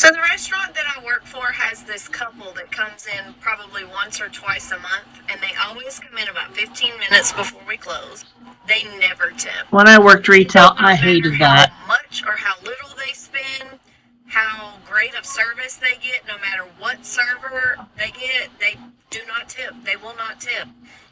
So the restaurant that I work for has this couple that comes in probably once or twice a month, and they always come in about 15 minutes before we close. They never tip. When I worked retail, No I matter hated how that. much or how little they spend, how great of service they get, no matter what server they get, they do not tip. They will not tip.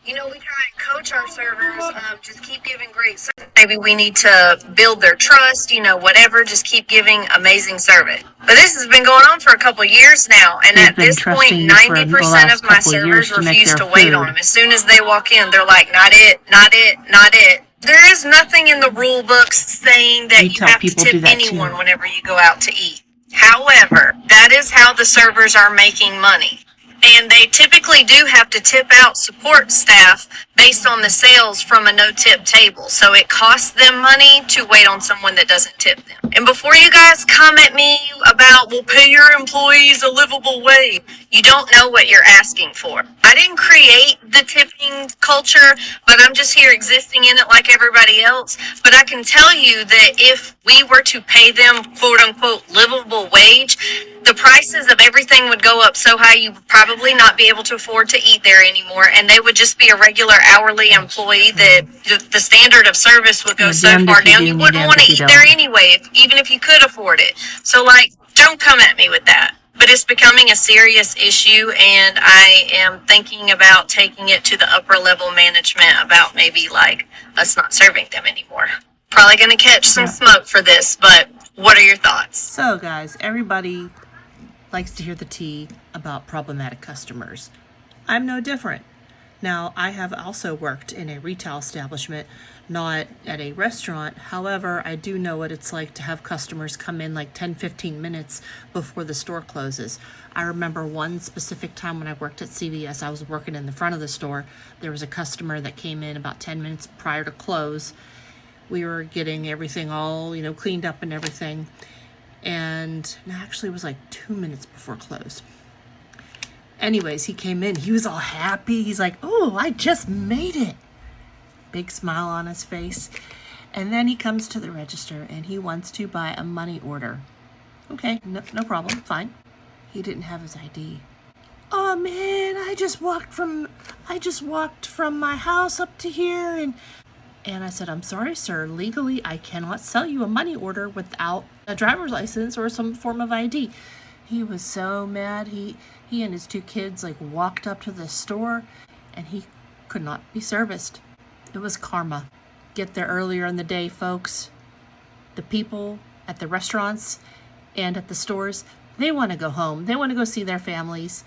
You know, we try and coach our servers, just keep giving great service. Maybe we need to build their trust, you know, whatever, just keep giving amazing service. But this has been going on for a couple years now, and They've at been this point, trusting you for the 90% last of my couple of years servers to make refuse their to wait on food. them. As soon as they walk in, they're like, not it, not it, not it. There is nothing in the rule books saying that you Retail have to people do tip that anyone too. whenever you go out to eat. However, that is how the servers are making money. And they typically do have to tip out support staff based on the sales from a no-tip table. So it costs them money to wait on someone that doesn't tip them. And before you guys come at me about, well, pay your employees a livable wage, you don't know what you're asking for. I didn't create the tipping culture, but I'm just here existing in it like everybody else. But I can tell you that if we were to pay them quote unquote livable wage, the prices of everything would go up so high you would probably not be able to afford to eat there anymore, and they would just be a regular hourly employee that the standard of service would go so far down you wouldn't want to eat there anyway, even if you could afford it. So, like, don't come at me with that. But it's becoming a serious issue, and I am thinking about taking it to the upper level management about maybe like us not serving them anymore. Probably going to catch some smoke for this, but what are your thoughts? So, guys, everybody likes to hear the tea about problematic customers. I'm no different. Now, I have also worked in a retail establishment, not at a restaurant. However, I do know what it's like to have customers come in like 10-15 minutes before the store closes. I remember one specific time when I worked at CVS, I was working in the front of the store. There was a customer that came in about 10 minutes prior to close. We were getting everything all, cleaned up and everything. And actually it was like 2 minutes before close. Anyways, he came in, he was all happy. He's like, oh, I just made it. Big smile on his face. And then he comes to the register and he wants to buy a money order. Okay, no problem, fine. He didn't have his ID. Oh man, I just walked from my house up to here, and I said, I'm sorry, sir, legally I cannot sell you a money order without a driver's license or some form of ID. He was so mad. He and his two kids walked up to the store and he could not be serviced. It was karma. Get there earlier in the day, folks. The people at the restaurants and at the stores, they want to go home. They want to go see their families.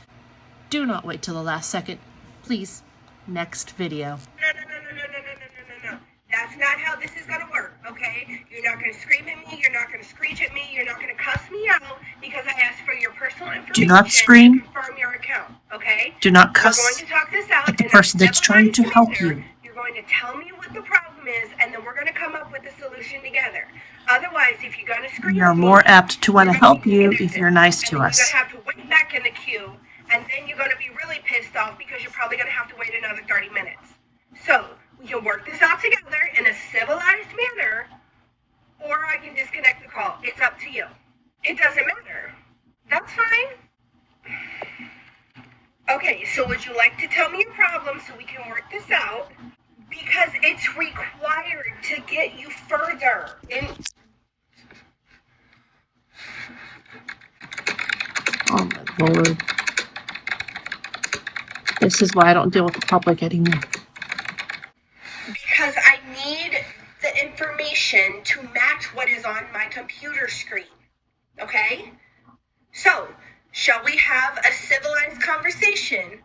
Do not wait till the last second. Please, next video. No. That's not how this is going to work, okay? You're not going to scream at me. You're not going to screech at me. You're not going to cuss me out because I asked for your personal information. Do not scream. To confirm your account, okay? Do not cuss We're going to talk this out at the person that's trying to help you. You're going to tell me what the problem is, and then we're going to come up with a solution together. Otherwise, if you're going to scream, you're more apt to want to help you if you're nice to us. You're going to have to wait back in the queue, and then you're going to be really pissed off because you're probably going to have to wait another 30 minutes. So, we can work this out together in a civilized manner, or I can disconnect the call. It's up to you. It doesn't matter. That's fine. Okay, so would you like to tell me your problem so we can work this out? Because it's required to get you further in. Oh my Lord. This is why I don't deal with the public anymore. Because I need the information to match what is on my computer screen. Okay? So, shall we have a civilized conversation,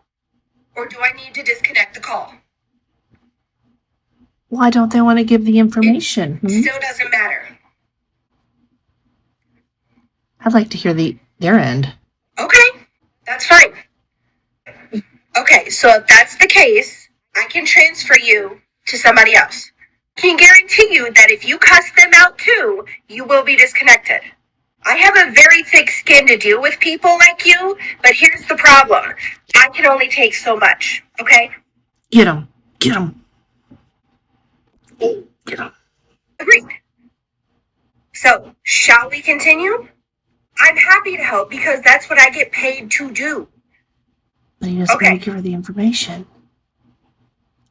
or do I need to disconnect the call? Why don't they want to give the information? It still doesn't matter. I'd like to hear their end. Okay, that's fine. Okay, so if that's the case, I can transfer you to somebody else. I can guarantee you that if you cuss them out too, you will be disconnected. I have a very thick skin to deal with people like you, but here's the problem. I can only take so much, okay? Get them. Agreed. So, shall we continue? I'm happy to help because that's what I get paid to do. But he doesn't want to give her the information.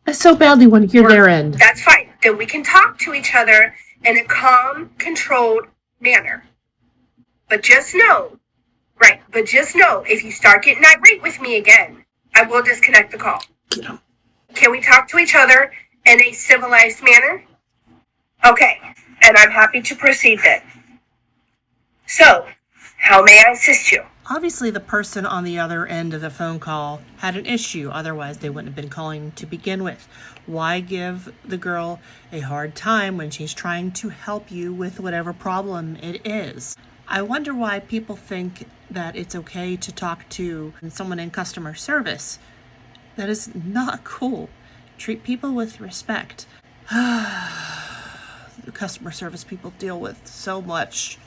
I so badly want to hear their end. That's fine. Then we can talk to each other in a calm, controlled manner. But just know, if you start getting irate with me again, I will disconnect the call. Yeah. Can we talk to each other in a civilized manner? Okay, and I'm happy to proceed then. So, how may I assist you? Obviously, the person on the other end of the phone call had an issue. Otherwise, they wouldn't have been calling to begin with. Why give the girl a hard time when she's trying to help you with whatever problem it is? I wonder why people think that it's okay to talk to someone in customer service. That is not cool. Treat people with respect. The customer service people deal with so much.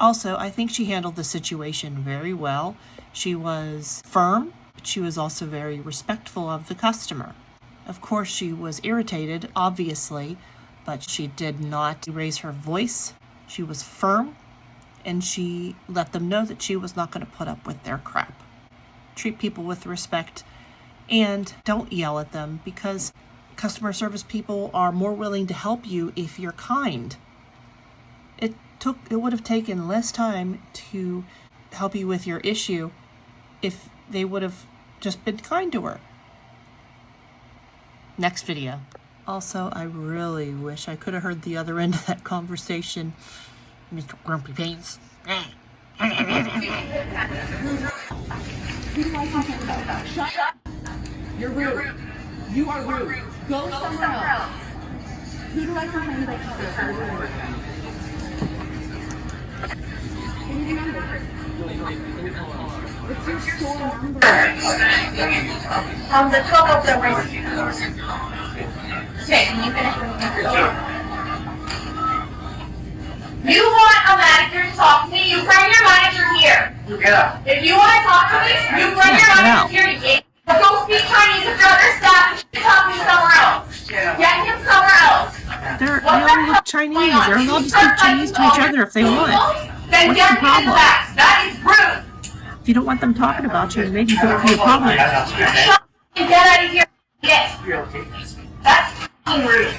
Also, I think she handled the situation very well. She was firm, but she was also very respectful of the customer. Of course, she was irritated, obviously, but she did not raise her voice. She was firm, and she let them know that she was not going to put up with their crap. Treat people with respect, and don't yell at them, because customer service people are more willing to help you if you're kind. It would have taken less time to help you with your issue if they would have just been kind to her. Next video. Also, I really wish I could have heard the other end of that conversation. Mr. Grumpy Pants. You're rude. You are rude. Go somewhere else. Who do I complain about? What's your store number? On the top of the list. Okay, can you finish with me? You want a manager to talk to me? You bring your manager here. Yeah. If you want to talk to me, you bring your manager here. You can't go speak Chinese with your other staff. You talk to me somewhere else. Get him somewhere else. They all look Chinese. They're allowed to speak Chinese to each other if they want. Then What's get the him in the problem? back. That is rude. If you don't want them talking about you, maybe don't be a problem. Shut up and get out of here. Yes. That's f***ing rude.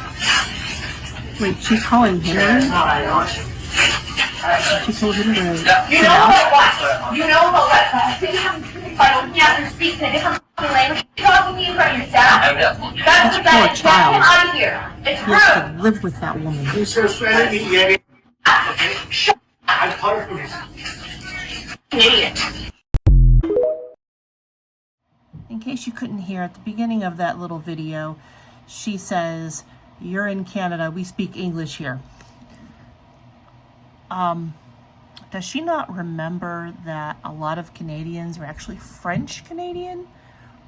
Wait, she's calling him rude? She told him to You know about what? You know about what? By looking at and speaking a different f***ing language, talking to you from your staff. That's what that is. Get him out of here. It's He has rude. to live with that woman. Shut up. Idiot. In case you couldn't hear, at the beginning of that little video, she says, "You're in Canada, we speak English here." Does she not remember that a lot of Canadians are actually French Canadian,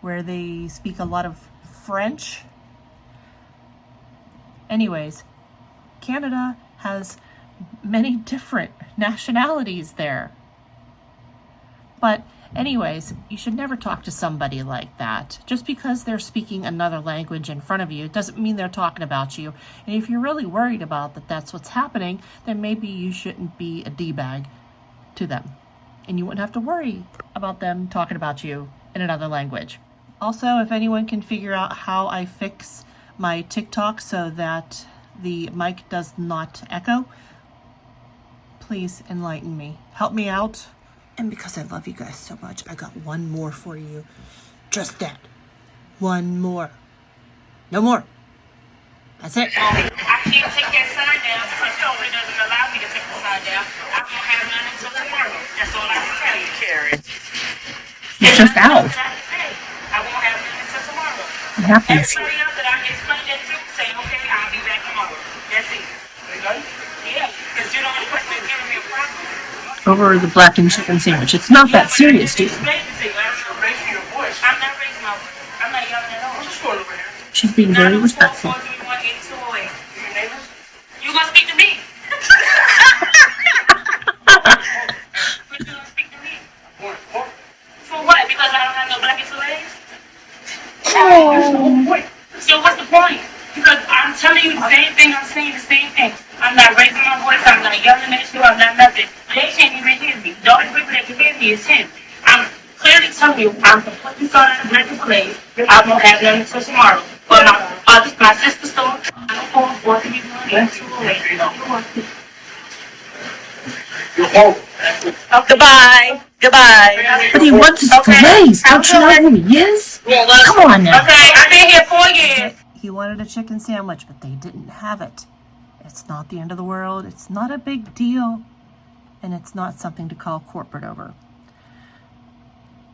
where they speak a lot of French? Anyways, Canada has many different nationalities there. But anyways, you should never talk to somebody like that. Just because they're speaking another language in front of you doesn't mean they're talking about you. And if you're really worried about that's what's happening, then maybe you shouldn't be a D-bag to them. And you wouldn't have to worry about them talking about you in another language. Also, if anyone can figure out how I fix my TikTok so that the mic does not echo, please enlighten me. Help me out. And because I love you guys so much, I got one more for you. Just that. One more. No more. That's it. I can't take that sign down because COVID doesn't allow me to take the sign down. I won't have none until tomorrow. That's all I can tell you, Karen. It's just out. I won't have none until tomorrow. It happens. Everybody else that I explained that to say, okay, I'll be back tomorrow. That's it. Yeah, because you're the only person that's giving me a problem. Over the blackened chicken sandwich. It's not that serious, dude. I'm not raising my voice. I'm not yelling at all. She's being very respectful. You gonna speak to me? You gonna speak to me? For what? Because I don't have no black legs? So what's the point? Because I'm telling you the same thing, I'm saying the same thing. I'm not raising my voice, I'm not yelling at you, I'm not nothing. he is him. I'm clearly telling you, I'm completely sorry I'm breaking place. I won't have none until tomorrow. But my sister's still on the phone for me. Goodbye. Goodbye. But he wants his fillets. Don't you know who he is? Come on now. Okay, I've been here 4 years. He wanted a chicken sandwich, but they didn't have it. It's not the end of the world. It's not a big deal. And it's not something to call corporate over.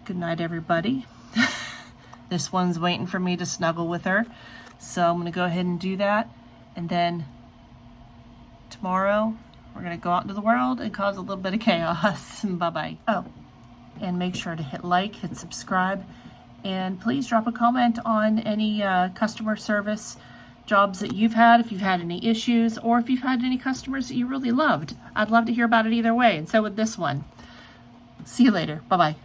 Good night, everybody. This one's waiting for me to snuggle with her. So I'm going to go ahead and do that. And then tomorrow, we're going to go out into the world and cause a little bit of chaos. Bye-bye. Oh, and make sure to hit like, hit subscribe, and please drop a comment on any customer service jobs that you've had, if you've had any issues, or if you've had any customers that you really loved. I'd love to hear about it either way, and so would this one. See you later. Bye-bye.